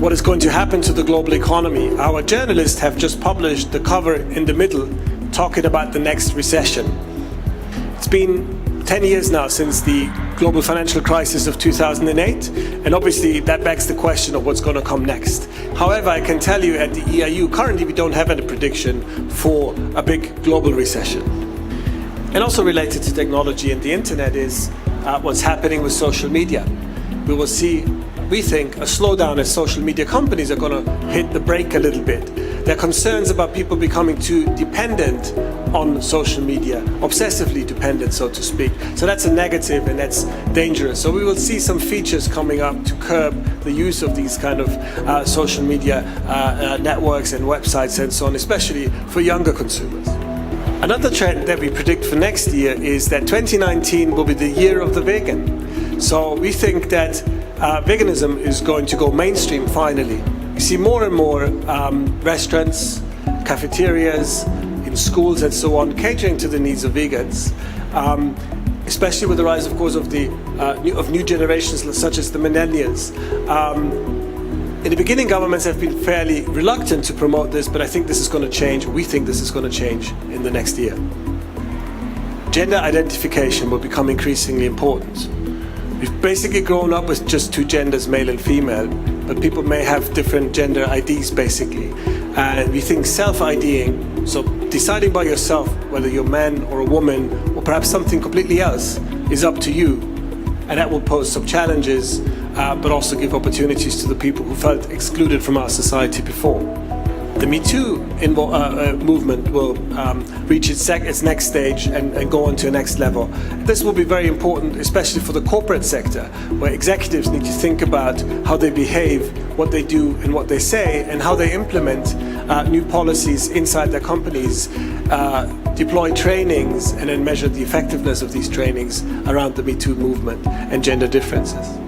what is going to happen to the global economy. Our journalists have just published the cover in the middle talking about the next recession. It's been 10 years now since the global financial crisis of 2008, and obviously that begs the question of what's going to come next. However, I can tell you at the EIU, currently we don't have any prediction for a big global recession. And also related to technology and the internet is what's happening with social media. We will see, we think, a slowdown as social media companies are going to hit the brake a little bit. There are concerns about people becoming too dependent on social media, obsessively dependent, so to speak. So that's a negative and that's dangerous. So we will see some features coming up to curb the use of these kind of social media networks and websites and so on, especially for younger consumers. Another trend that we predict for next year is that 2019 will be the year of the vegan. So we think that veganism is going to go mainstream finally. You see more and more restaurants, cafeterias, in schools and so on, catering to the needs of vegans, especially with the rise, of course, of new generations such as the millennials. In the beginning, governments have been fairly reluctant to promote this, but I think this is going to change. We think this is going to change in the next year. Gender identification will become increasingly important. We've basically grown up with just two genders, male and female, but people may have different gender IDs basically. And we think self-IDing, so deciding by yourself whether you're a man or a woman or perhaps something completely else, is up to you. And that will pose some challenges, but also give opportunities to the people who felt excluded from our society before. The Me Too movement will reach its next stage and go on to a next level. This will be very important, especially for the corporate sector, where executives need to think about how they behave, what they do and what they say, and how they implement new policies inside their companies, deploy trainings, and then measure the effectiveness of these trainings around the Me Too movement and gender differences.